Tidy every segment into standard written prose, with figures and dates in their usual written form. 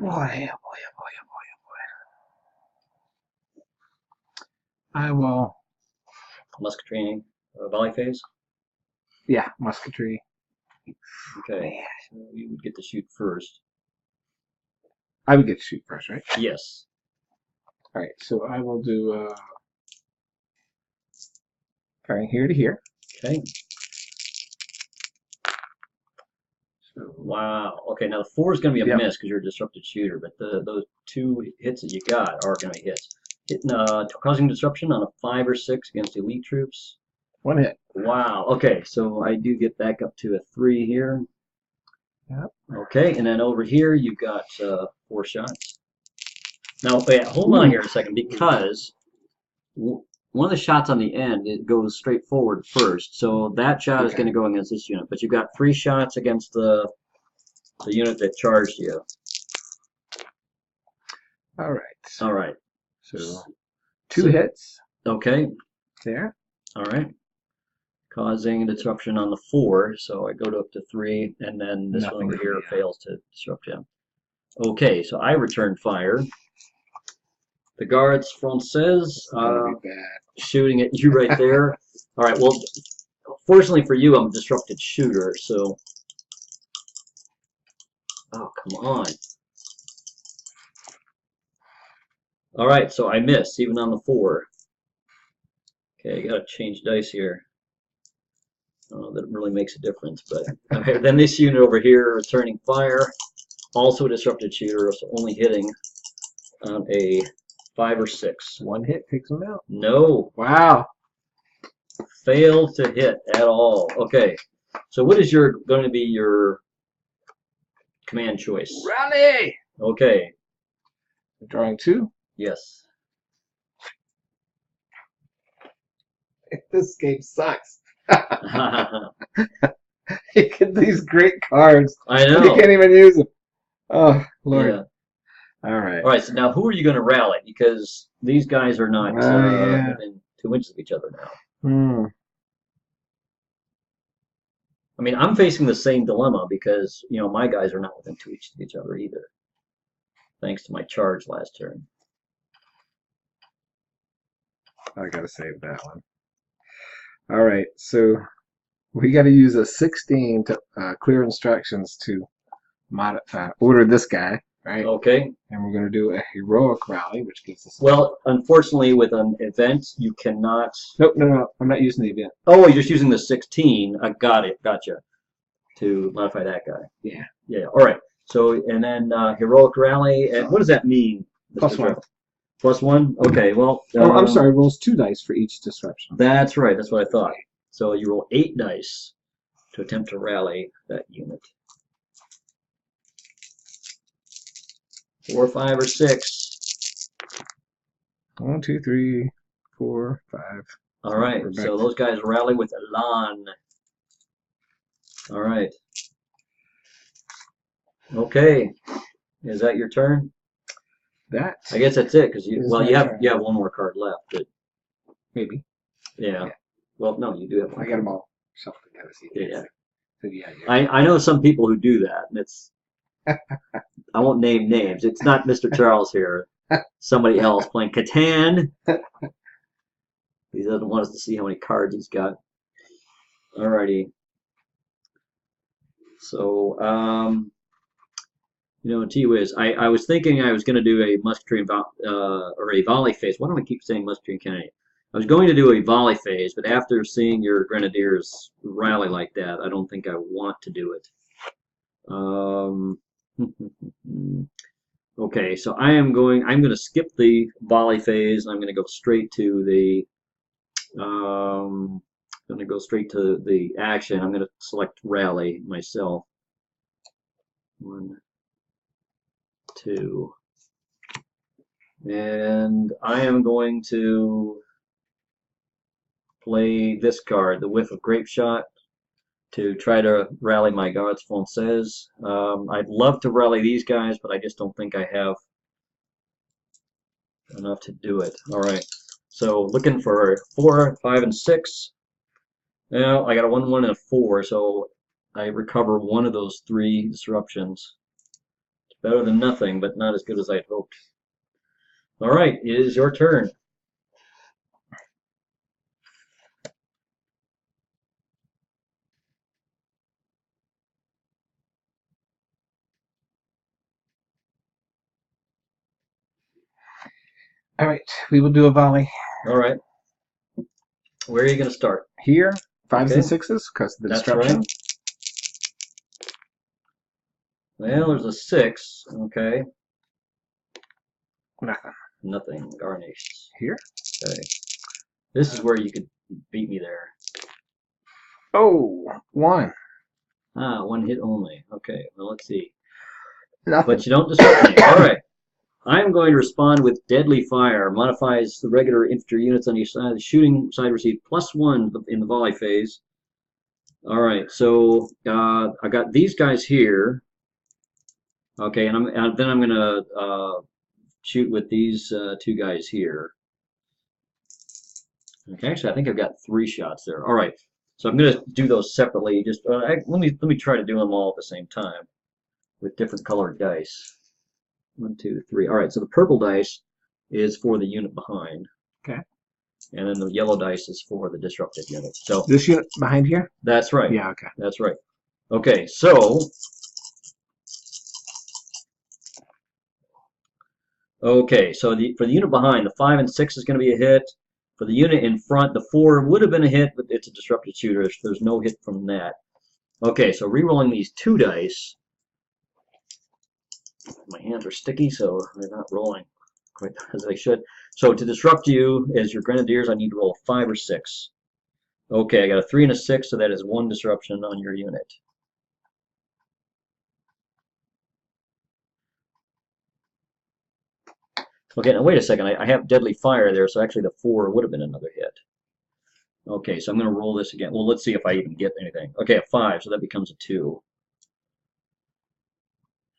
boy, oh boy, oh boy, oh boy, oh boy. I will. Musketry, volley phase. Yeah, musketry. Okay, so you would get to shoot first. I would get to shoot first, right? Yes. All right, so I will do firing here to here. Okay. So, wow. Okay, now the 4 is going to be a yep. miss because you're a disrupted shooter, but those 2 hits that you got are going to be hits. Hitting, causing disruption on a 5 or 6 against elite troops. 1 hit. Wow. Okay, so I do get back up to a 3 here. Yep. Okay, and then over here you've got 4 shots. Now, wait, hold on here a second, because one of the shots on the end, it goes straight forward first. So that shot is going to go against this unit, but you've got 3 shots against the unit that charged you. All right. All right. So 2 hits. Okay. There. All right. Causing a disruption on the 4, so I go to up to 3, and then this one over here fails to disrupt him. Okay, so I return fire. The Guards Français shooting at you right there. All right, well, fortunately for you, I'm a disrupted shooter, so... Oh, come on. All right, so I miss, even on the 4. Okay, I gotta change dice here. That really makes a difference, but okay, then this unit over here, returning fire, also a disrupted shooter, so only hitting on a 5 or 6. 1 hit takes him out. No. Wow. Failed to hit at all. Okay, so what is going to be your command choice? Rally. Okay. Drawing 2. Yes. This game sucks. You get these great cards. I know. You can't even use them. Oh, Lord. Yeah. All right. All right, so now who are you going to rally? Because these guys are not within 2 inches of each other now. I mean, I'm facing the same dilemma because, you know, my guys are not within 2 inches of each other either. Thanks to my charge last turn. I got to save that one. All right, so we got to use a 16 to clear instructions to modify, order this guy, right? Okay. And we're going to do a heroic rally, which gives us... Well, unfortunately, with an event, you cannot... Nope, no, I'm not using the event. Oh, you're just using the 16. I got it, gotcha. To modify that guy. Yeah. Yeah, all right. So, and then heroic rally, and what does that mean? +1. +1? Okay, well... oh, I'm sorry, rolls 2 dice for each disruption. That's right, that's what I thought. So you roll 8 dice to attempt to rally that unit. 4, 5, or 6. 1, 2, 3, 4, 5. All right, so those guys rally with elan. All right. Okay, is that your turn? I guess that's it, because you have 1 more card left. But maybe. Yeah. Well, no, you do have 1. I got them all shuffled together. Yeah. So yeah. I know some people who do that, and it's... I won't name names. It's not Mr. Charles here. Somebody else playing Catan. He doesn't want us to see how many cards he's got. Alrighty. So, you know, gee whiz, I was thinking I was going to do a musketry or a volley phase. Why do I keep saying musketry and Kennedy? I was going to do a volley phase, but after seeing your grenadiers rally like that, I don't think I want to do it. Okay, so I'm going to skip the volley phase. I'm going to go straight to the action. I'm going to select rally myself. 1, 2, and I am going to play this card, the Whiff of Grape Shot, to try to rally my Gardes Françaises. I'd love to rally these guys, but I just don't think I have enough to do it. All right, so looking for 4, 5, and 6. Now I got a 1, 1, and a 4, so I recover 1 of those 3 disruptions. Better than nothing, but not as good as I'd hoped. All right, it is your turn. All right, we will do a volley. All right. Where are you going to start? Here, fives Okay. and sixes, because of the That's disruption. right. Well, there's a 6. Okay. Nothing. Nothing. Garnished. Here. Okay. This is where you could beat me there. Oh, 1. Ah, 1 hit only. Okay. Well, let's see. Nothing. But you don't disrupt me. All right. I'm going to respond with Deadly Fire. Modifies the regular infantry units on each side. The shooting side receive +1 in the volley phase. All right. So I got these guys here. Okay, and then I'm going to shoot with these 2 guys here. Okay, actually, I think I've got 3 shots there. All right, so I'm going to do those separately. Just let me try to do them all at the same time with different colored dice. 1, 2, 3. All right, so the purple dice is for the unit behind. Okay. And then the yellow dice is for the disrupted unit. So this unit behind here? That's right. Yeah, okay. That's right. Okay, so for the unit behind, the 5 and 6 is going to be a hit. For the unit in front, the 4 would have been a hit, but it's a disrupted shooter. There's no hit from that. Okay, so re-rolling these 2 dice. My hands are sticky, so they're not rolling quite as they should. So to disrupt you as your grenadiers, I need to roll a 5 or 6. Okay, I got a 3 and a 6, so that is 1 disruption on your unit. Okay, now wait a second. I have Deadly Fire there, so actually the 4 would have been another hit. Okay, so I'm going to roll this again. Well, let's see if I even get anything. Okay, a 5, so that becomes a 2.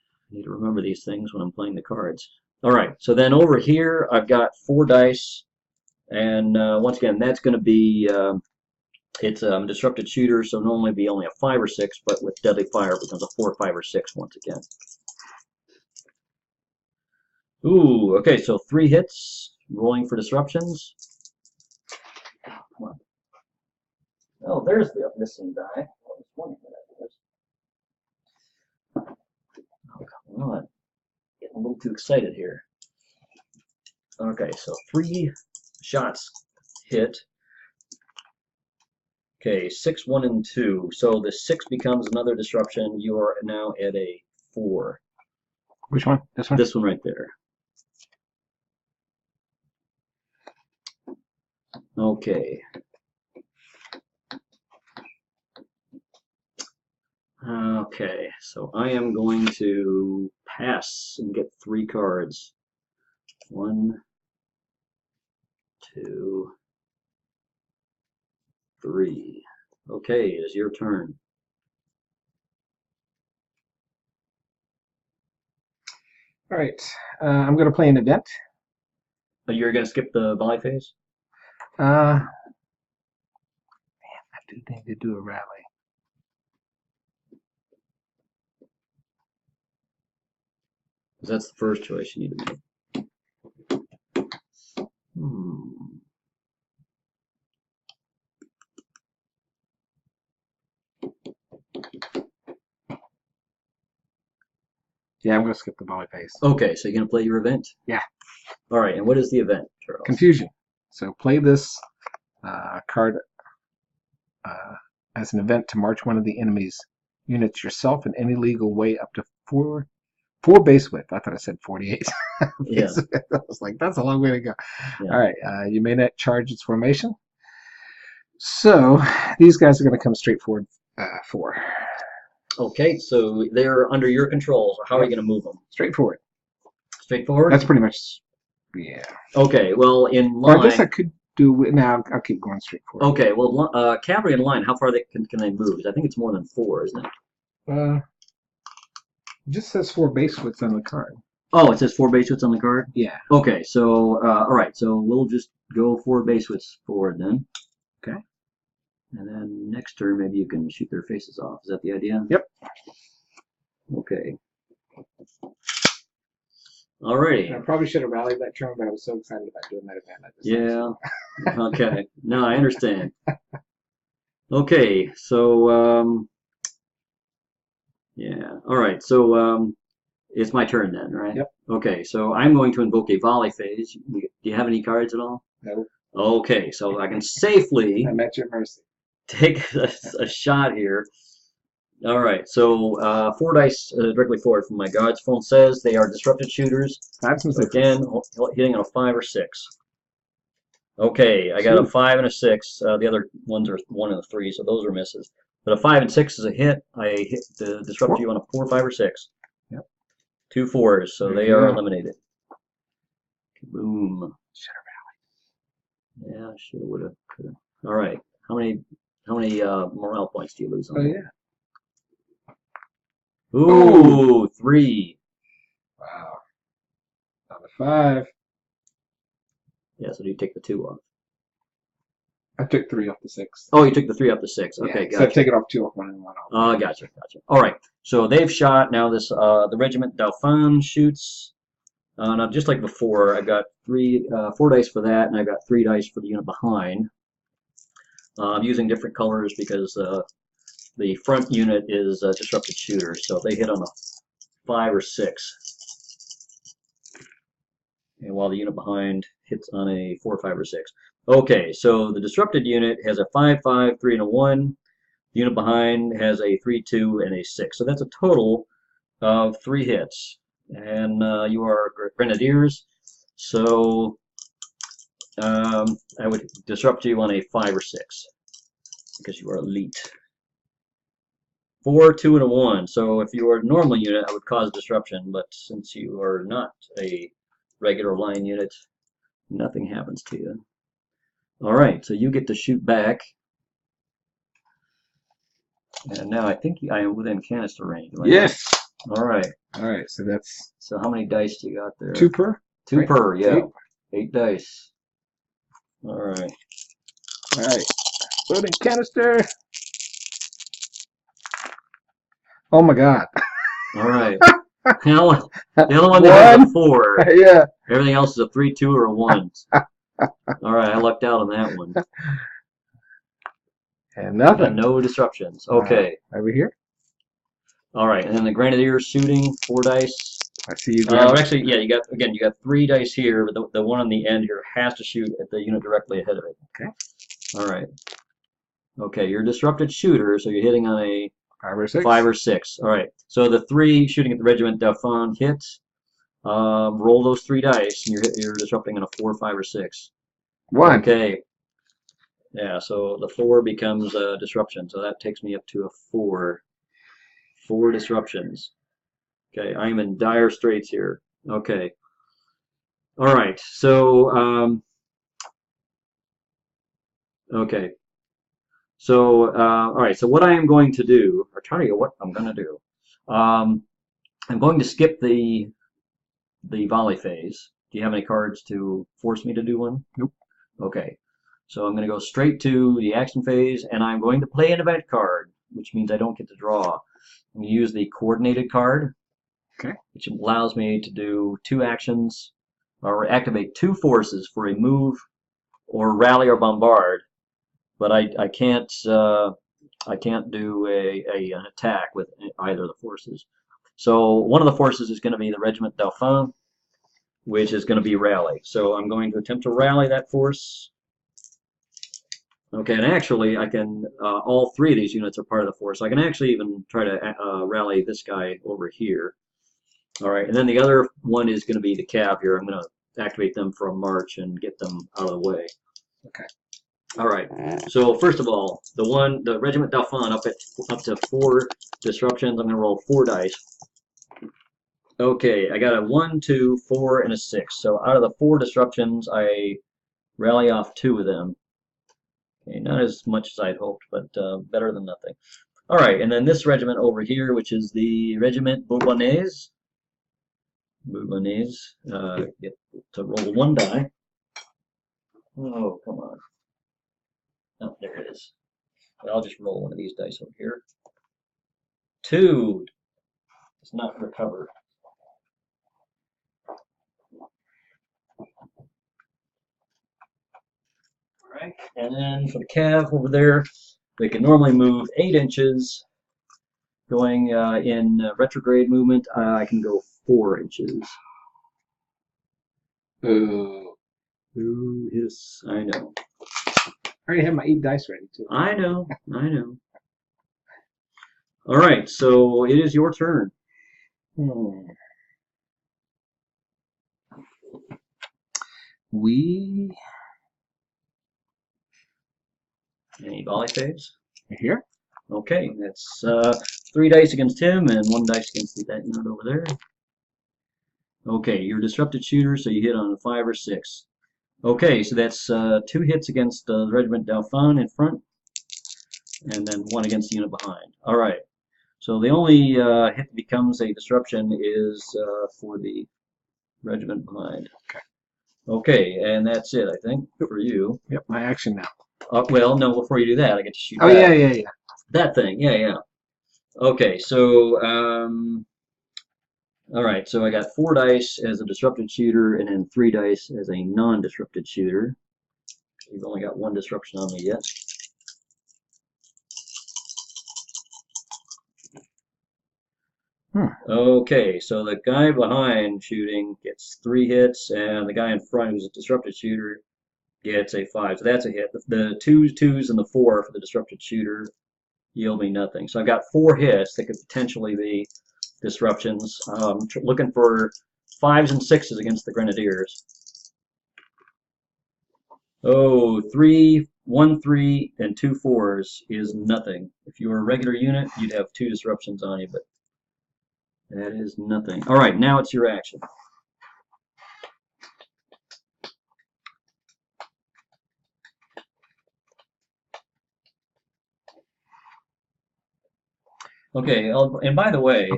I need to remember these things when I'm playing the cards. All right, so then over here, I've got 4 dice. And once again, that's going to be, it's a disrupted shooter, so normally be only a 5 or 6, but with Deadly Fire, it becomes a 4, 5, or 6 once again. Ooh, okay, so 3 hits, rolling for disruptions. Come on. Oh, there's the missing die. I was wondering what that was. Oh, come on. Getting a little too excited here. Okay, so 3 shots hit. Okay, 6, 1, and 2. So the 6 becomes another disruption. You are now at a 4. Which one? This one? This one right there. Okay. Okay, so I am going to pass and get 3 cards. 1, 2, 3. Okay, it is your turn. All right, I'm going to play an event. You're going to skip the volley phase? Man, I do need to do a rally. Because that's the first choice you need to make. Yeah, I'm going to skip the volley phase. Okay, so you're going to play your event? Yeah. All right, and what is the event, Charles? Confusion. So play this card as an event to march one of the enemy's units yourself in any legal way up to 4 base width. I thought I said 48. Yeah. I was like, that's a long way to go. Yeah. All right, you may not charge its formation. So these guys are going to come straight forward 4. Okay, so they're under your control. So how are you going to move them? Straightforward. Straightforward? That's pretty much, yeah. Okay, well, in line... Or I guess I could do, now I'll keep going straightforward. Okay, well, cavalry in line, how far can they move? I think it's more than 4, isn't it? It just says 4 base widths on the card. Oh, it says 4 base widths on the card? Yeah. Okay, so, all right, so we'll just go 4 base widths forward then. Okay. And then next turn, maybe you can shoot their faces off. Is that the idea? Yep. Okay. Alrighty. I probably should have rallied that turn, but I was so excited about doing that event. Yeah. Okay. No, I understand. Okay. So, yeah. All right. So, it's my turn then, right? Yep. Okay. So I'm going to invoke a volley phase. Do you have any cards at all? No. Okay. So I can safely I'm at your mercy. take a shot here. All right. So 4 dice directly forward from my God's phone says they are disrupted shooters. 5 and 6. Again, hitting on a 5 or 6. Okay, I got a 5 and a 6. The other ones are 1 and a 3, so those are misses. But a 5 and 6 is a hit. I hit the disrupt you on a 4, 5, or 6. Yep. 2 4s, so they are eliminated. Boom. Should have rallied. Yeah, should have, would have, could have. All right. How many morale points do you lose on that? Oh, yeah. Ooh, 3. Wow. Down to 5. Yeah, so do you take the 2 off? I took 3 off the 6. Oh, you took the 3 off the 6. Okay, yeah, gotcha. So I've taken off 2 off 1 and 1 off. Gotcha. All right. So they've shot. Now this the Regiment Dauphin shoots. Now just like before, I've got 4 dice for that, and I've got 3 dice for the unit behind. I'm using different colors because the front unit is disrupted shooter, so they hit on a 5 or 6, and while the unit behind hits on a 4, 5, or 6. Okay, so the disrupted unit has a 5, 5, 3, and a 1. The unit behind has a 3, 2, and a 6. So that's a total of 3 hits. And you are Grenadiers, so I would disrupt you on a 5 or 6 because you are elite. 4, 2, and a 1. So if you are a normal unit, I would cause disruption, but since you are not a regular line unit, nothing happens to you. All right, so you get to shoot back. And now I think I am within canister range. Yes. All right. All right, so that's... So how many dice do you got there? 2 per? 2 right. Per, yeah. 8 dice. All right. All right. Loading canister. Oh my God. All right. The other one that has a 4. Yeah. Everything else is a 3, 2, or a 1. All right, I lucked out on that one. And nothing. And no disruptions. Okay. Over here. All right, and then the Grenadiers shooting 4 dice. I see you. Actually, yeah, you got 3 dice here, but the one on the end here has to shoot at the unit directly ahead of it. Okay. All right. Okay, you're a disrupted shooter, so you're hitting on a 5 or 6. 5 or 6. All right. So the 3 shooting at the Regiment Dauphin hit. Roll those 3 dice, and you're disrupting on a 4, 5, or 6. 1. Okay. Yeah. So the 4 becomes a disruption. So that takes me up to a 4. 4 disruptions. Okay. I'm in dire straits here. Okay. All right. So okay. So all right. So what I am going to do, or tell you what I'm going to do. I'm going to skip the volley phase. Do you have any cards to force me to do one? Nope. Okay. So I'm going to go straight to the action phase, and I'm going to play an event card, which means I don't get to draw. I'm going to use the coordinated card, okay, which allows me to do 2 actions, or activate 2 forces for a move, or rally or bombard. But I can't do an attack with either of the forces. So one of the forces is going to be the Regiment Dauphin, which is going to be rally. So I'm going to attempt to rally that force. Okay, and actually I can, all 3 of these units are part of the force. So I can actually even try to rally this guy over here. All right, and then the other one is going to be the Cav here. I'm going to activate them for a march and get them out of the way. Okay. All right. So first of all, the Regiment Dauphin up to 4 disruptions. I'm going to roll 4 dice. Okay, I got a 1, 2, 4, and a 6. So out of the 4 disruptions, I rally off 2 of them. Okay, not as much as I'd hoped, but better than nothing. All right, and then this regiment over here, which is the Regiment Bourbonnais. Get to roll 1 die. Oh, come on. Oh, there it is. But I'll just roll one of these dice over here. 2. Does not recover. And then for the cav over there, they can normally move 8 inches. Going in retrograde movement, I can go 4 inches. Ooh. Ooh, yes, I know. I already have my 8 dice ready, too. I know, I know. All right, so it is your turn. We Any volley phase? here? Okay, that's 3 dice against him and 1 dice against that unit over there. Okay, you're a disrupted shooter, so you hit on a 5 or 6. Okay, so that's 2 hits against the Regiment Dauphin in front, and then 1 against the unit behind. All right, so the only hit that becomes a disruption is for the regiment behind. Okay. Okay, and that's it, I think, for you. Yep, my action now. Well, no, before you do that, I get to shoot Oh, that. yeah. That thing, yeah. Okay, so, all right, so I got 4 dice as a disrupted shooter and then 3 dice as a non-disrupted shooter. You've only got 1 disruption on me yet. Okay, so the guy behind shooting gets 3 hits, and the guy in front who's a disrupted shooter gets a 5. So that's a hit. The 2s and the 4 for the disrupted shooter yield me nothing. So I've got 4 hits that could potentially be disruptions. Looking for 5s and 6s against the Grenadiers. Oh, 3, 1 3, and 2 4s is nothing. If you were a regular unit, you'd have 2 disruptions on you, but that is nothing. All right, now it's your action. Okay, and by the way,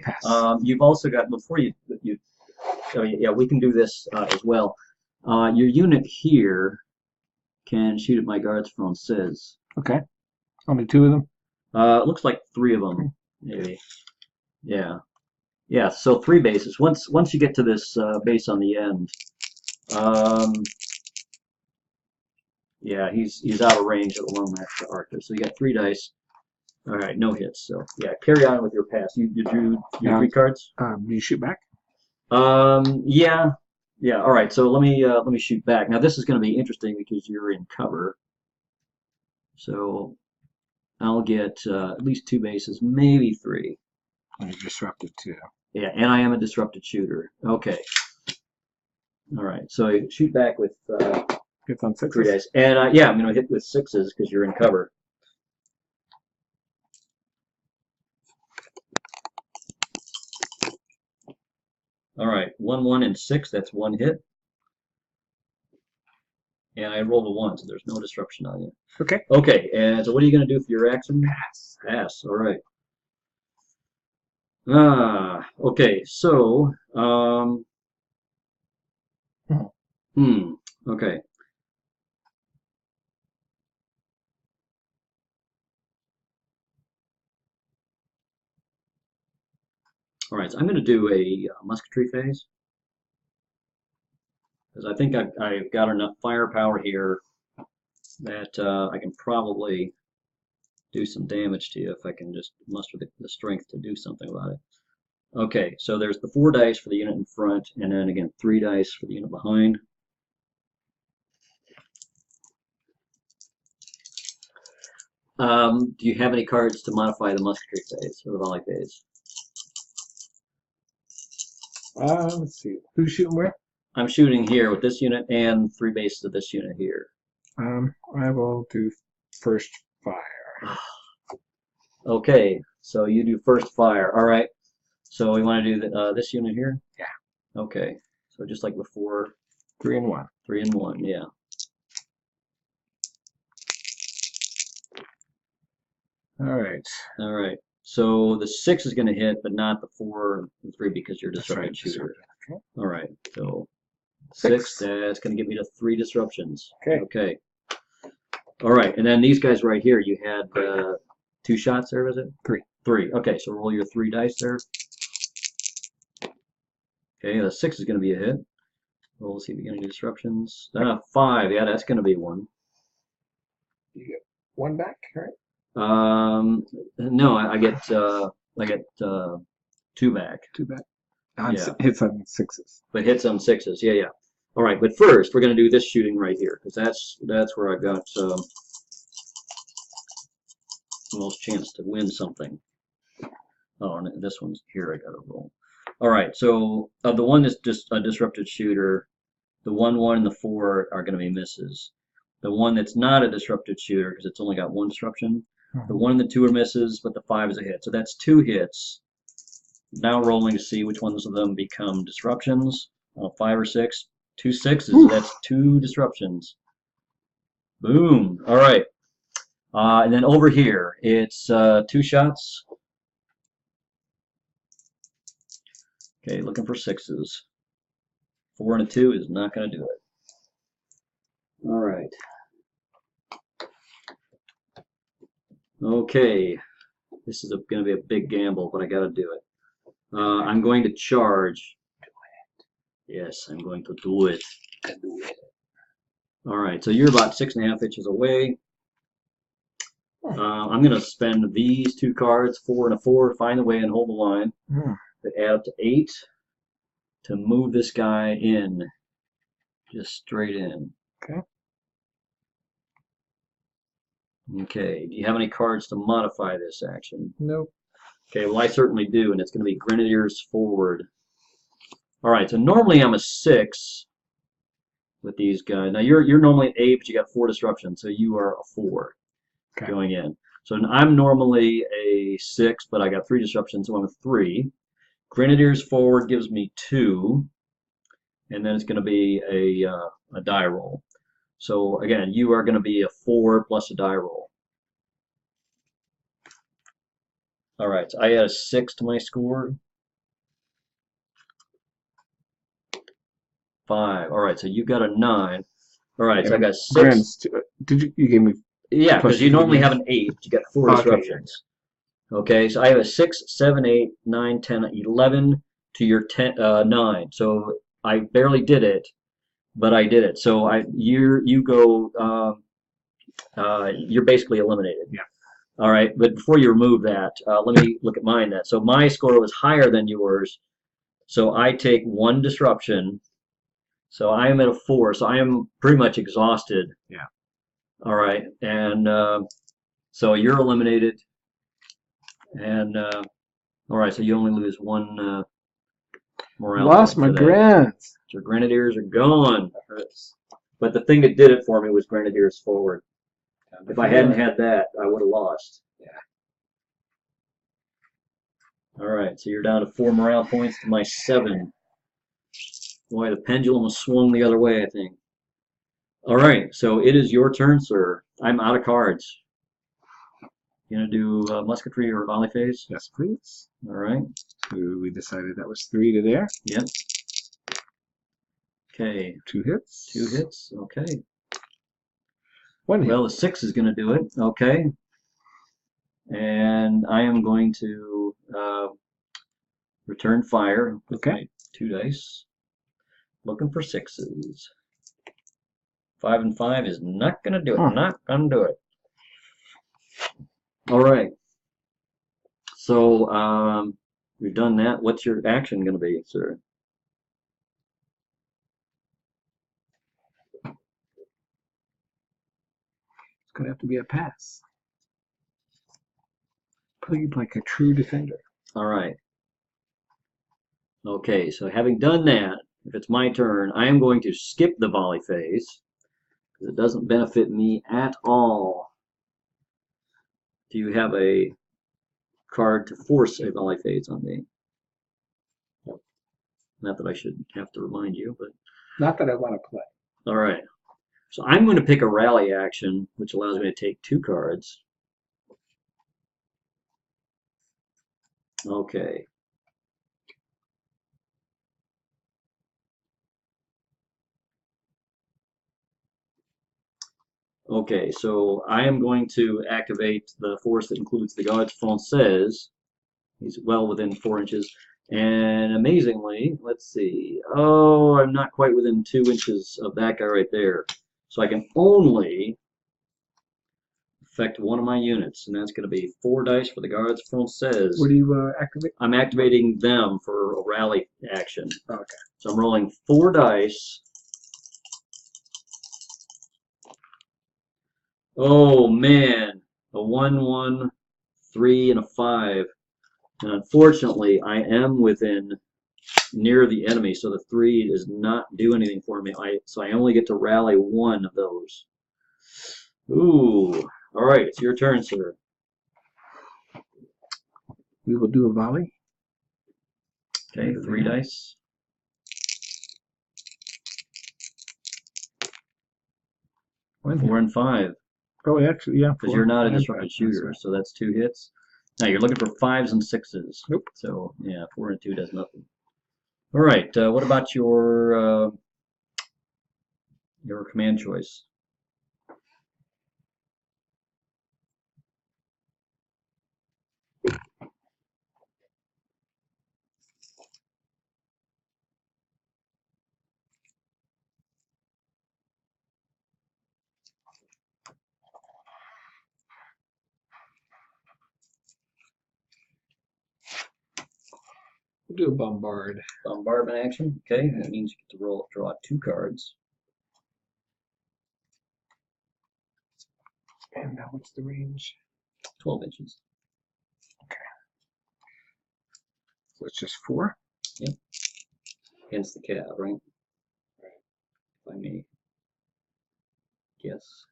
you've also got, before yeah, we can do this as well. Your unit here can shoot at my guards français. Okay. Only 2 of them? It looks like 3 of them, maybe. Yeah. Yeah, so 3 bases. Once you get to this base on the end, yeah, he's out of range at the long match to Arthur. So you got 3 dice. All right, no hits. So yeah, carry on with your pass. You drew your 3 cards. You shoot back? Yeah. All right. So let me shoot back. Now this is going to be interesting because you're in cover. So I'll get at least 2 bases, maybe 3. You're disrupted too. Yeah, and I am a disrupted shooter. Okay. All right. So you shoot back with Hits on 6s. 3 dice, and yeah, I'm going to hit with 6s because you're in cover. All right, 1 1 and 6. That's 1 hit. And I rolled a 1, so there's no disruption on you. Okay. Okay, and so what are you going to do for your action? Pass. All right. Okay, so, okay. All right, so I'm going to do a musketry phase. Because I think I've got enough firepower here that I can probably do some damage to you if I can just muster the strength to do something about it. Okay, so there's the 4 dice for the unit in front, and then again 3 dice for the unit behind. Do you have any cards to modify the musketry phase or the volley phase? Let's see. Who's shooting where? I'm shooting here with this unit and 3 bases of this unit here. I will do first fire. Okay, so you do first fire. All right. So we want to do this unit here? Yeah. Okay. So just like before. 3 and 1. 3 and 1, yeah. All right. So the 6 is going to hit, but not the 4 and 3 because you're a disrupted shooter. Okay. All right. So 6, that's going to give me to 3 disruptions. Okay. All right. And then these guys right here, you had 2 shots there, was it? 3. 3. Okay. So roll your 3 dice there. Okay. The 6 is going to be a hit. We'll see if we get any disruptions. 5. Yeah, that's going to be 1. You get one back, right? No, I get two back. Two back. Yeah. Hits on sixes. But hits on sixes. Yeah, yeah. All right, but first we're going to do this shooting right here because that's where I've got the most chance to win something. Oh, and this one's here. I got to roll. All right, so the one that's just a disrupted shooter, the 1, and the 4 are going to be misses. The one that's not a disrupted shooter because it's only got one disruption. The 1 and the 2 are misses, but the 5 is a hit. So that's 2 hits. Now rolling to see which ones of them become disruptions. 5 or 6. 2 sixes. Oof. That's 2 disruptions. Boom. All right. And then over here, it's 2 shots. Okay, looking for 6s. 4 and a 2 is not going to do it. All right. Okay. This is going to be a big gamble, but I got to do it. I'm going to charge. Yes, I'm going to do it. All right, so you're about 6.5 inches away. I'm going to spend these 2 cards, 4 and a 4, find the way and hold the line. That add up to 8 to move this guy in, just straight in. Okay. Okay, do you have any cards to modify this action? Nope. Okay, well I certainly do, and it's going to be Grenadiers forward. All right, so normally I'm a 6 with these guys. Now you're normally an 8, but you got 4 disruptions, so you are a 4 going in. So I'm normally a 6, but I got 3 disruptions, so I'm a 3. Grenadiers forward gives me 2, and then it's going to be a die roll. So again, you are going to be a 4 plus a die roll. All right, so I add a 6 to my score. 5. All right, so you got a 9. All right, so I got 6. Did you gave me? Yeah, because you normally have an 8, but you got 4 disruptions. Okay, so I have a 6, 7, 8, 9, 10, 11 to your 9. So I barely did it, but I did it. So you go. You're basically eliminated. Yeah. All right, but before you remove that, let me look at mine then. So my score was higher than yours, so I take 1 disruption. So I am at a 4, so I am pretty much exhausted. Yeah. All right, and so you're eliminated, and all right, so you only lose 1 morale. Lost my Grants. Your Grenadiers are gone. But the thing that did it for me was Grenadiers forward. If I hadn't had that, I would have lost. Yeah. All right, so you're down to 4 morale points to my 7. Boy, the pendulum was swung the other way, I think. All right, so it is your turn, sir. I'm out of cards. You gonna do musketry or volley phase? Yes, please. All right. So we decided that was 3 to there. Yep. Okay. 2 hits. 2 hits. Okay. 1 hit. Well, the 6 is gonna do it. Okay. And I am going to return fire with my 2 dice. Looking for 6s. 5 and 5 is not gonna do it. Not gonna do it. All right. So we've done that. What's your action gonna be, sir? It's gonna have to be a pass. Played like a true defender. All right. Okay, so having done that, if it's my turn, I am going to skip the volley phase because it doesn't benefit me at all. Do you have a card to force a volley phase on me? Not that I should have to remind you, but... Not that I want to play. All right. So I'm going to pick a rally action, which allows me to take 2 cards. Okay. Okay, so I am going to activate the force that includes the Garde Française. He's well within 4 inches. And amazingly, let's see. Oh, I'm not quite within 2 inches of that guy right there. So I can only affect one of my units, and that's going to be 4 dice for the Gardes Françaises. What do you activate? I'm activating them for a rally action. Okay. So I'm rolling 4 dice. Oh man, a 1, 1, 3, and a 5. And unfortunately, I am within near the enemy, so the 3 does not do anything for me. So I only get to rally 1 of those. Ooh. All right, it's your turn, sir. We will do a volley. Okay, 3 dice. One 4 and 5. Oh, actually, yeah. Because you're not a disrupted shooter, so that's 2 hits. Now you're looking for 5s and 6s. Nope. So yeah, 4 and 2 does nothing. All right. What about your command choice? We'll do a bombard. Bombardment action. Okay, that means you get to draw 2 cards. And now what's the range? 12 inches. Okay. So it's just 4? Yep. Against the cab, right? If I may guess.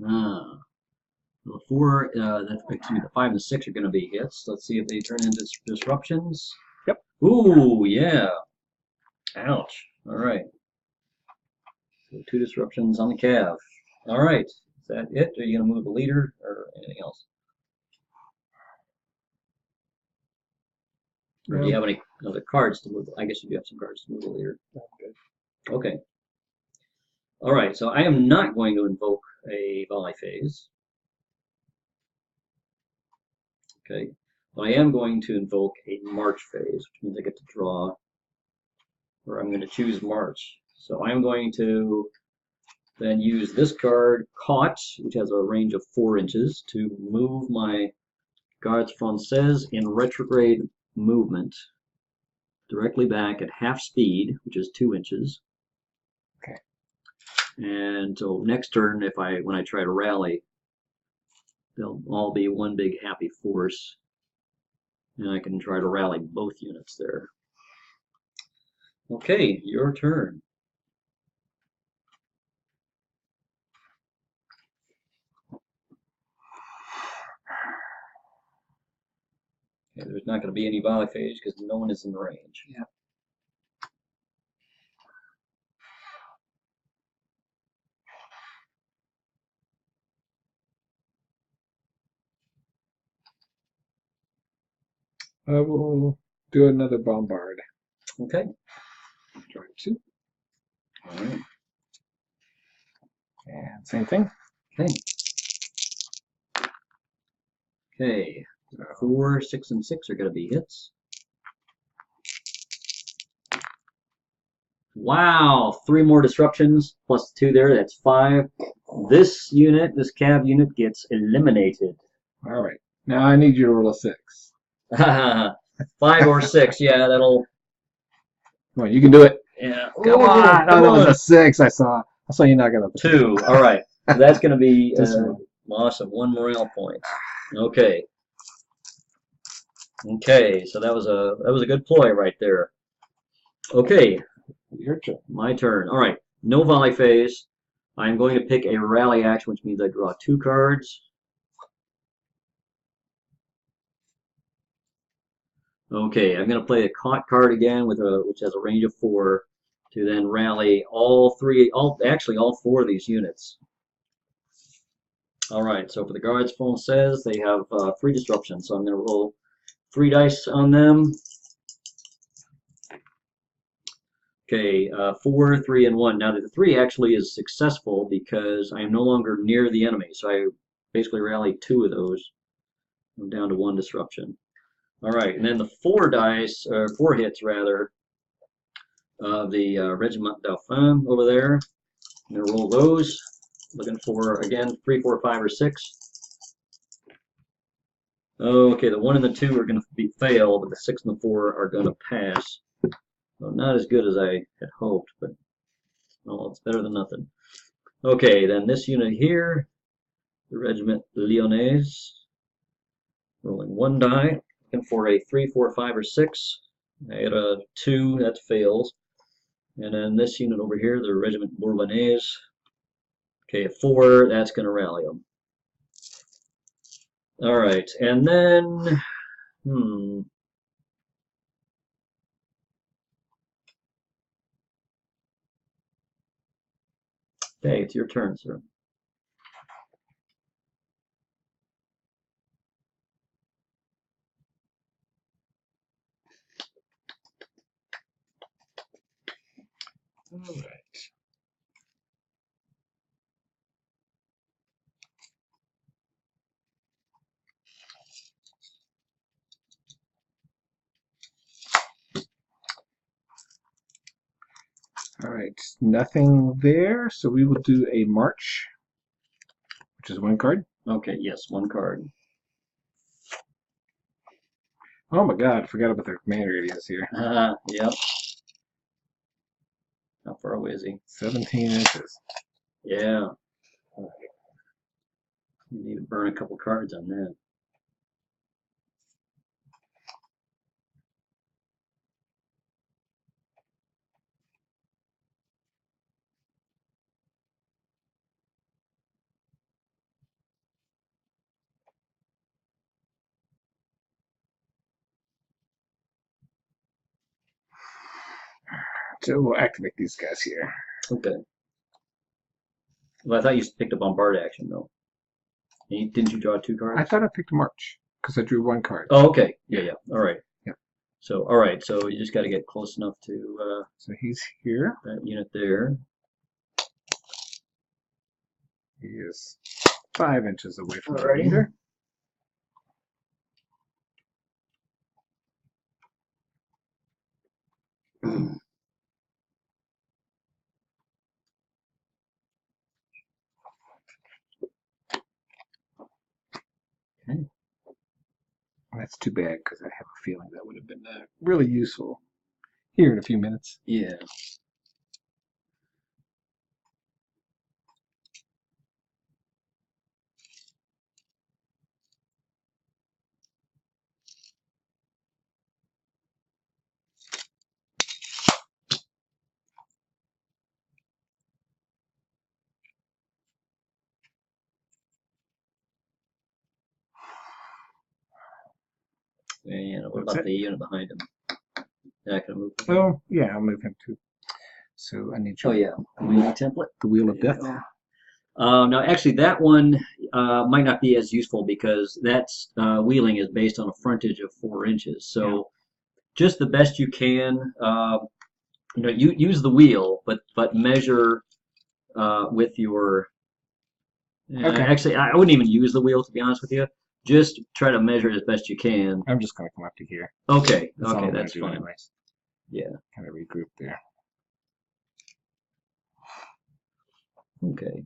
Ah. The 4, excuse me, the 5 and the 6 are going to be hits. Let's see if they turn into disruptions. Yep. Ooh, yeah. Ouch. All right. So 2 disruptions on the cav. All right. Is that it? Are you going to move the leader or anything else? Or do you have any other cards to move? I guess you do have some cards to move the leader. Okay. Okay. All right. So I am not going to invoke a volley phase. Okay. But I am going to invoke a march phase, which means I get to draw, or I'm going to choose march. So I'm going to then use this card, Caught, which has a range of 4 inches, to move my Gardes Françaises in retrograde movement directly back at half speed, which is 2 inches. Okay. And so next turn, when I try to rally, they'll all be one big happy force, and I can try to rally both units there. Okay, your turn. Okay, there's not going to be any volley phase because no one is in range. Yeah. We'll do another bombard. Okay. Draw 2. All right. And same thing. Okay. Okay. 4, 6, and 6 are going to be hits. Wow, 3 more disruptions plus 2 there. That's 5. This cab unit gets eliminated. All right. Now I need you to roll a 6. 5 or 6, yeah, that'll. Come on, you can do it. Yeah, Come on. Oh, that was a 6. I saw you knock it up. 2. All right. So that's going to be loss of 1 morale point. Okay. Okay, so that was a good ploy right there. Okay, Your turn. my turn. All right, no volley phase. I'm going to pick a rally action, which means I draw 2 cards. Okay, I'm going to play a Caught card again which has a range of 4 to then rally all 4 of these units. All right, so for the Gardes Françaises, they have 3 disruptions, so I'm going to roll 3 dice on them. Okay, 4, 3, and 1. Now the 3 actually is successful because I am no longer near the enemy, so I basically rally 2 of those. I'm down to 1 disruption. All right, and then the 4 dice, or 4 hits rather, of the Regiment Dauphin over there. I'm gonna roll those. Looking for again 3, 4, 5, or 6. Okay, the 1 and the 2 are gonna be fail, but the 6 and the 4 are gonna pass. So not as good as I had hoped, but well, it's better than nothing. Okay, then this unit here, the Regiment Lyonnaise, rolling 1 die, looking for a 3, 4, 5, or 6. I got a 2, that fails. And then this unit over here, the Regiment Bourbonnaise. Okay, a 4, that's going to rally them. All right, and then, okay, it's your turn, sir. All right. All right. Nothing there, so we will do a march, which is 1 card. Okay, yes, 1 card. Oh my God, I forgot about the command radius here. Yep. How far away is he? 17 inches. Yeah. You need to burn a couple cards on that. So we'll activate these guys here. Okay. Well, I thought you picked a bombard action, though. Didn't you draw 2 cards? I thought I picked a march because I drew 1 card. Oh, okay. Yeah. All right. Yeah. So, all right. So you just got to get close enough to So he's here. that unit there. He is 5 inches away from the Alrighty. leader. Okay. That's too bad because I have a feeling that would have been really useful here in a few minutes. Yeah. And what What's about it? the unit behind him? Not gonna move him? Oh, yeah, I'll move him too. So I need Oh you. yeah, wheeling template. The Wheel of There Death. you go. Now, actually, that one might not be as useful because that's wheeling is based on a frontage of 4 inches. So just the best you can. You use the wheel, but measure with your. Okay. Actually, I wouldn't even use the wheel to be honest with you. Just try to measure it as best you can. I'm just going to come up to here. Okay, That's all I'm that's gonna do fine. anyways. Yeah. Kind of regroup there. Okay.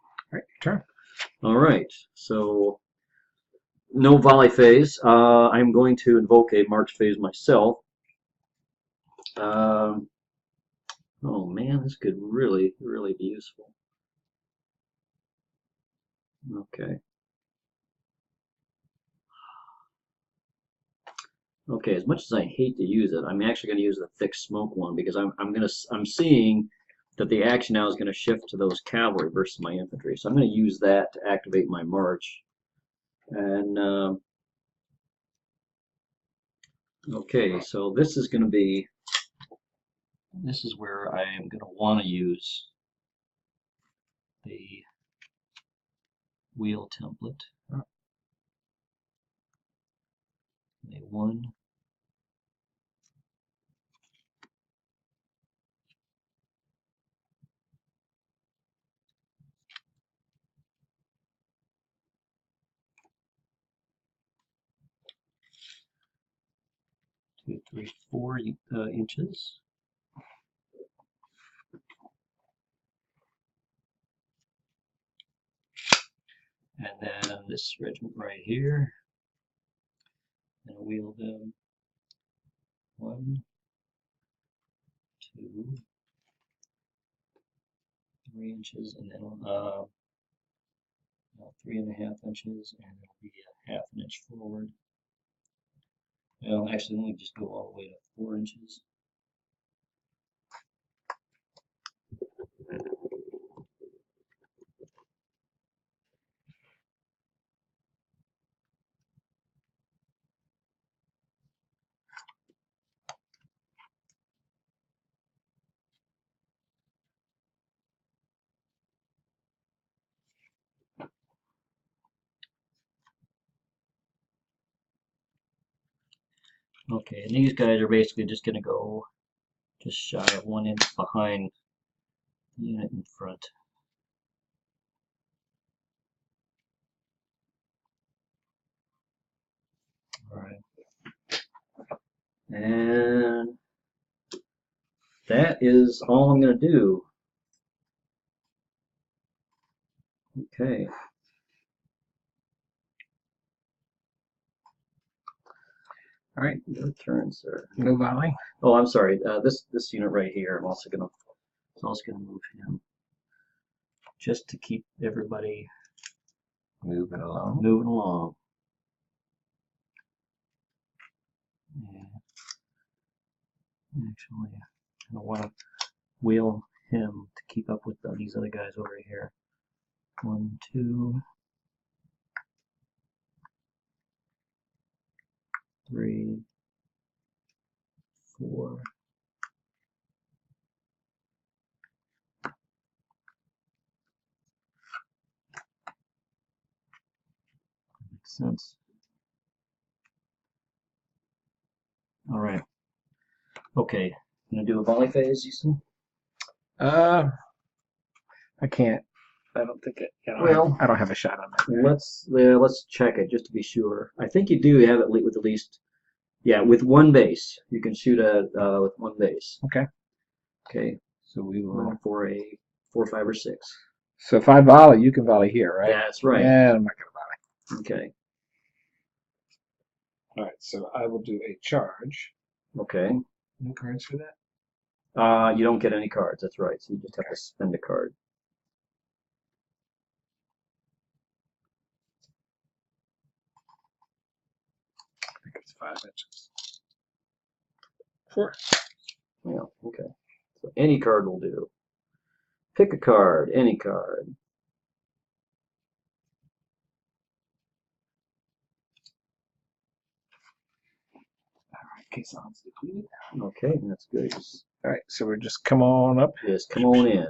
All right, your turn. All right. So no volley phase. I'm going to invoke a march phase myself. Um, oh man, this could really, really be useful. Okay. Okay, as much as I hate to use it, I'm actually going to use the thick smoke one because I'm seeing that the action now is going to shift to those cavalry versus my infantry. So I'm going to use that to activate my march. And okay, so this is where I am going to want to use the wheel template. A 1. 2, 3, 4 inches. And then this regiment right here, and wheel them 1, 2, 3 inches, and then 3.5 inches, and it'll be a 1/2 inch forward. Well, actually, let me just go all the way to 4 inches. Okay, and these guys are basically just going to go just shy of 1 inch behind the unit in front. Alright. And that is all I'm going to do. Okay. All right. Your turn, sir. No volley. Oh, I'm sorry. This unit right here, I'm also gonna move him just to keep everybody moving along. moving along. Yeah. Actually, I don't want to wheel him to keep up with these other guys over here. 1, 2, 3, 4. Makes sense. All right. Okay. Gonna do a volley phase, you said? I can't. I don't think it. Well, I don't have a shot on that. let's check it just to be sure. I think you do have it with at least, yeah, with 1 base. You can shoot with 1 base. Okay. Okay. So we will for a 4, 5, or 6. So if I volley, you can volley here, right? That's right. Yeah, I'm not gonna volley. Okay. All right. So I will do a charge. Okay. No cards for that. You don't get any cards. That's right. So you just have to spend a card. I think it's 5 inches. 4. Yeah. Okay. So any card will do. Pick a card. Any card. Case odds depleted. Okay, that's good. All right, so we're just come on up. Just come on in.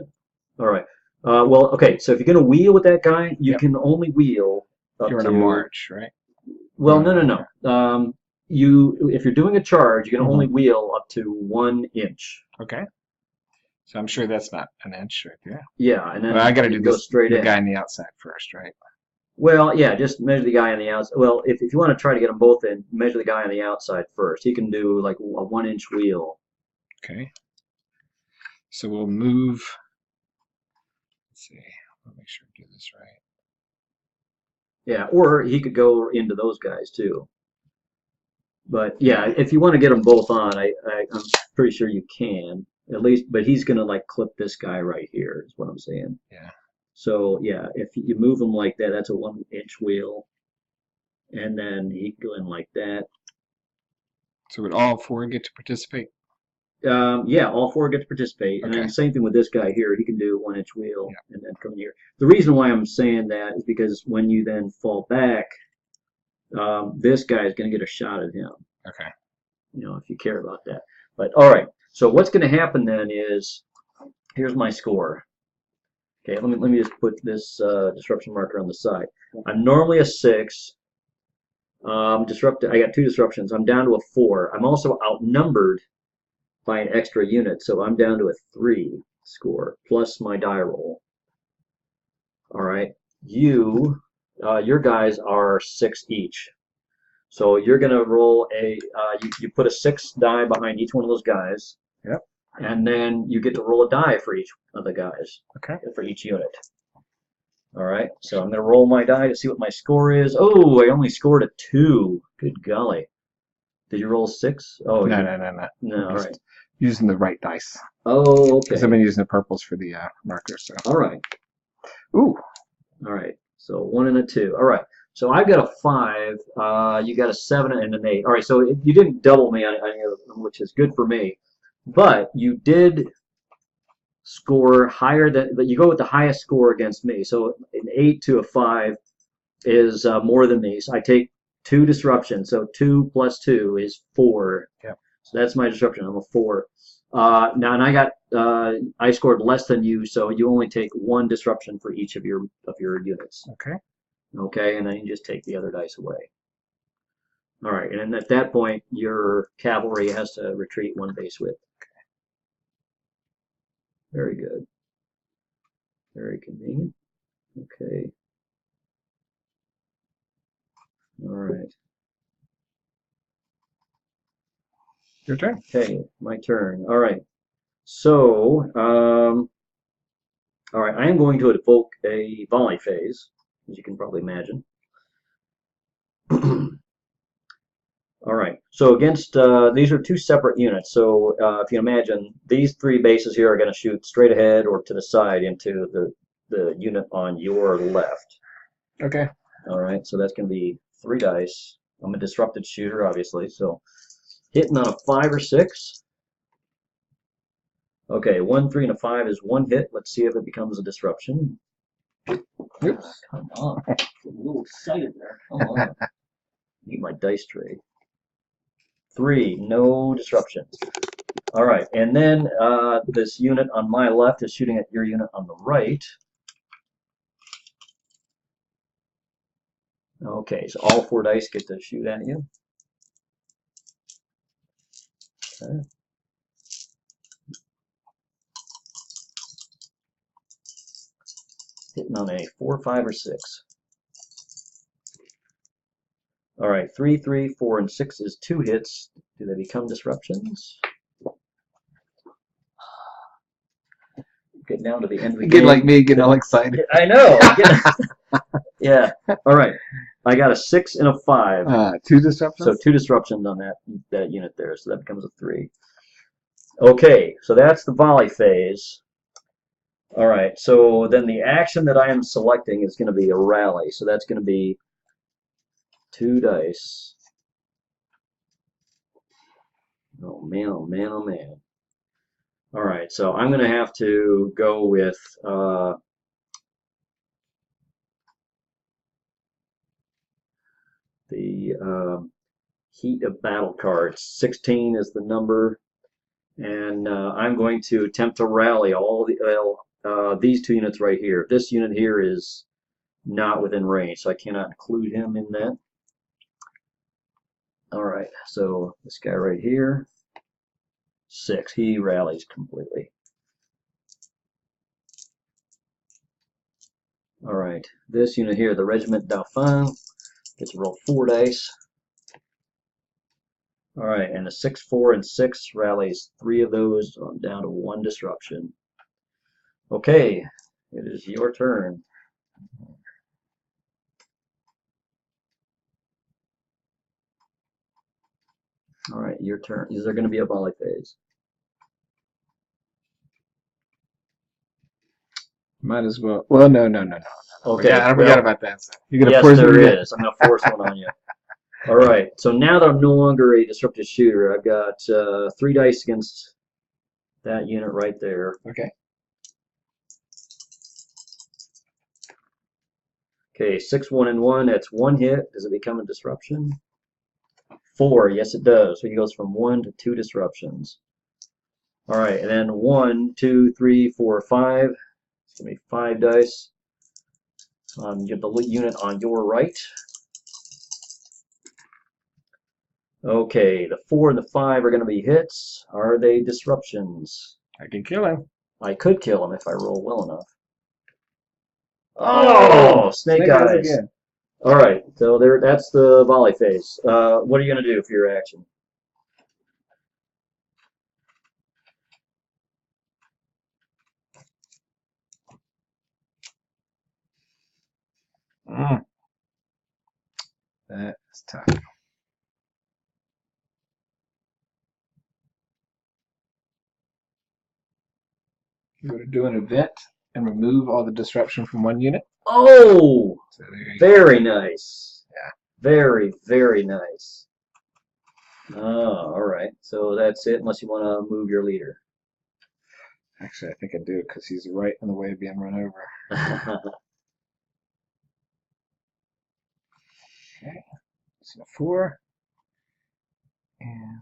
All right. Well, okay. So if you're gonna wheel with that guy, you can only wheel up You're in to a march, right? Well, no. If you're doing a charge, you can only wheel up to 1 inch. Okay. So I'm sure that's not an inch right there. Yeah, and then I got to do go straight the in. guy on the outside first, right? Well, yeah, just measure the guy on the outside. Well, if you want to try to get them both in, measure the guy on the outside first. He can do like a 1 inch wheel. Okay. So we'll move. Let's see. I'll make sure I do this right. Yeah, or he could go into those guys too. But yeah, if you want to get them both on, I'm pretty sure you can. At least, but he's gonna like clip this guy right here, is what I'm saying. Yeah. So yeah, if you move him like that, that's a 1 inch wheel, and then he can go in like that. So would all 4 get to participate? Yeah, all 4 get to participate, and Okay. then same thing with this guy here. He can do 1 inch wheel and then come here. The reason why I'm saying that is because when you then fall back, this guy is going to get a shot at him. Okay. You know, if you care about that. But all right. So what's going to happen then is, here's my score. Okay, let me just put this disruption marker on the side. I'm normally a 6. Disrupted. I got 2 disruptions. I'm down to a 4. I'm also outnumbered by an extra unit, so I'm down to a 3 score plus my die roll. All right, your guys are 6 each. So you're going to roll you put a 6 die behind each one of those guys. Yep. And then you get to roll a die for each of the guys. Okay. For each unit. All right. So I'm going to roll my die to see what my score is. Oh, I only scored a 2. Good golly. Did you roll 6? Oh, No. No, all right. Using the right dice. Oh, okay. Because I've been using the purples for the markers. So. All right. Ooh. All right. So 1 and a 2. All right. So I've got a 5. You got a 7 and an 8. All right. So you didn't double me on which is good for me, but you did score higher than. But you go with the highest score against me. So an 8 to a 5 is more than me. So I take 2 disruption. So 2 plus 2 is 4. Yep. So that's my disruption. I'm a 4. Now, and I scored less than you, so you only take 1 disruption for each of your units. Okay. Okay, and then you just take the other dice away. All right, and then at that point, your cavalry has to retreat 1 base width. Very good. Very convenient. Okay. All right. Your turn. Okay, my turn. All right. So, all right, I am going to evoke a volley phase, as you can probably imagine. All right, so against, these are 2 separate units. So if you imagine, these 3 bases here are going to shoot straight ahead or to the side into the unit on your left. Okay. All right, so that's going to be 3 dice. I'm a disrupted shooter, obviously, so hitting on a 5 or 6. Okay, 1, 3, and a 5 is 1 hit. Let's see if it becomes a disruption. Oops. Come on, I'm a little excited there. Come on. Need my dice tray. 3, no disruptions. All right, and then this unit on my left is shooting at your unit on the right. Okay, so all 4 dice get to shoot at you. Okay. Hitting on a 4, 5, or 6. All right, 3, 3, 4, and 6 is 2 hits. Do they become disruptions? Getting down to the end of the game. Get like me, getting all excited. I know. Yeah. All right. I got a 6 and a 5. 2 disruptions? So 2 disruptions on that unit there. So that becomes a 3. Okay. So that's the volley phase. All right. So then the action that I am selecting is going to be a rally. So that's going to be 2 dice. Oh man, oh man, oh man. All right, so I'm going to have to go with the heat of battle cards. 16 is the number, and I'm going to attempt to rally all these 2 units right here. This unit here is not within range, so I cannot include him in that. All right, so this guy right here, 6, he rallies completely. All right, this unit here, the Regiment Dauphin, gets to roll 4 dice. All right, and the 6, 4, and 6 rallies 3 of those down to 1 disruption. Okay, it is your turn. All right, your turn. Is there going to be a volley phase? Might as well. Well, no. Okay, I forgot about that. So you gonna yes, force there me is. I'm going to force one on you. All right, so now that I'm no longer a disruptive shooter, I've got 3 dice against that unit right there. Okay. Okay, 6, 1, and 1. That's 1 hit. Does it become a disruption? 4. Yes, it does. So he goes from 1 to 2 disruptions. All right, and then 1, 2, 3, 4, 5. It's going to be 5 dice on the unit on your right. Okay, the 4 and the 5 are going to be hits. Are they disruptions? I can kill him. I could kill him if I roll well enough. Oh, snake eyes. Again. All right, so there. That's the volley phase. What are you going to do for your action? Mm, that is tough. You want to do an event and remove all the disruption from one unit. Oh, So there you go. very nice. Yeah. Very, very nice. Oh, all right. So that's it, unless you want to move your leader. Actually, I think I do because he's right in the way of being run over. Okay, so 4 and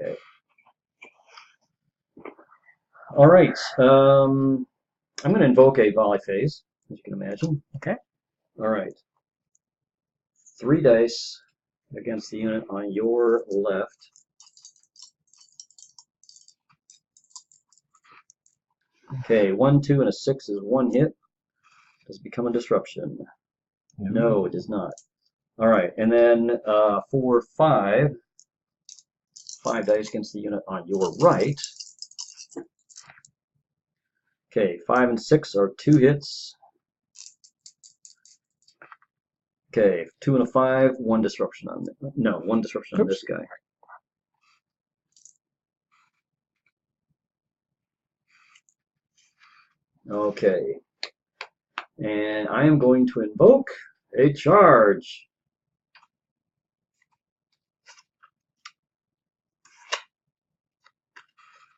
Okay. All right. I'm going to invoke a volley phase, as you can imagine. okay. All right. 3 dice against the unit on your left. Okay, 1, 2, and a 6 is 1 hit. Does it become a disruption? No, it does not. All right, and then 4, 5. 5 dice against the unit on your right. Okay, 5 and 6 are 2 hits. Okay, 2 and a 5, 1 disruption on no, 1 disruption on this guy. Okay, and I am going to invoke a charge.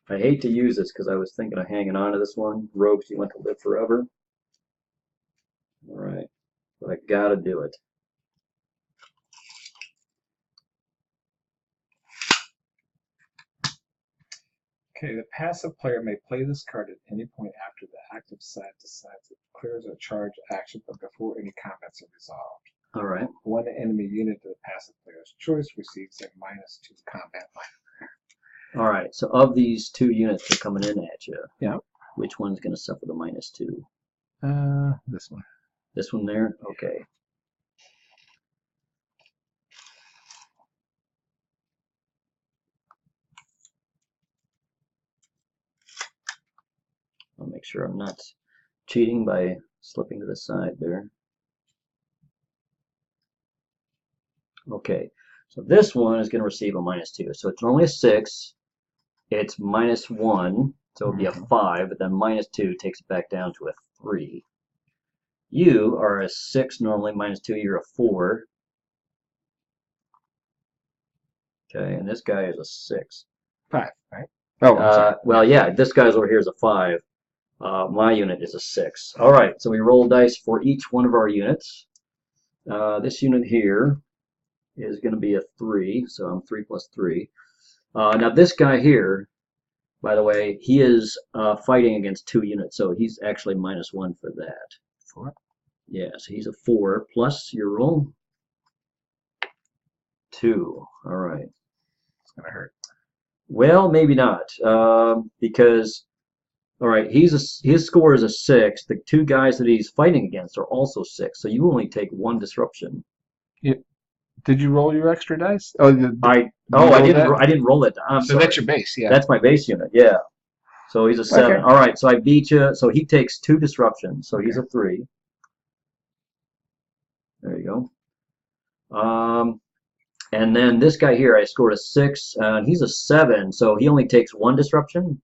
I hate to use this because I was thinking of hanging on to this one. Rogues, you want to live forever. All right, but I gotta do it. Okay, the passive player may play this card at any point after the active side decides it clears a charge action, but before any combats are resolved. All right. One enemy unit of the passive player's choice receives a -2 combat minus. All right. So of these 2 units that are coming in at you, Yeah. which one's going to suffer the -2? This one. This one there. Okay. I'll make sure I'm not cheating by slipping to the side there. Okay, so this one is going to receive a -2. So it's normally a 6. It's -1, so it'll be a 5, but then -2 takes it back down to a 3. You are a 6 normally, -2, you're a 4. Okay, and this guy is a 6. 5, right? Oh, I'm sorry. Well, yeah, this guy's over here is a 5. My unit is a 6. All right, so we roll dice for each one of our units. This unit here is going to be a 3, so I'm 3 plus 3. Now this guy here, by the way, he is fighting against 2 units, so he's actually -1 for that. 4. Yeah, so he's a 4 plus your roll. 2. All right. It's gonna hurt. Well, maybe not, because all right, his score is a 6. The 2 guys that he's fighting against are also 6, so you only take 1 disruption. Did you roll your extra dice? Oh, I didn't roll it. I'm so sorry. that's your base, yeah. That's my base unit. Yeah. So he's a 7. Okay. All right, so I beat you. So he takes 2 disruptions. So he's a 3. There you go. And then this guy here, I scored a 6, and he's a 7. So he only takes 1 disruption.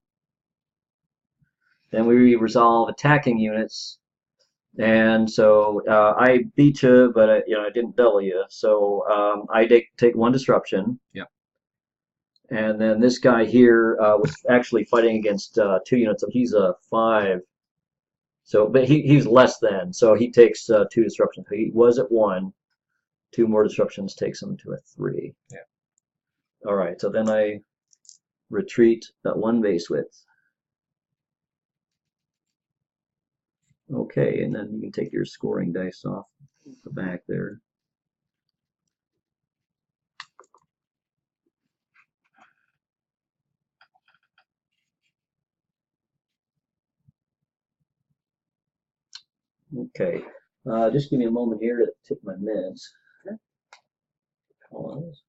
Then we resolve attacking units. And so I beat you, but I didn't double you. So I take 1 disruption. Yeah. And then this guy here was actually fighting against 2 units, so he's a 5. So, but he's less than, so he takes 2 disruptions. So he was at 1. 2 more disruptions takes him to a 3. Yeah. All right. So then I retreat at 1 base width. Okay, and then you can take your scoring dice off the back there. Okay. Just give me a moment here to tip my minutes. Pause.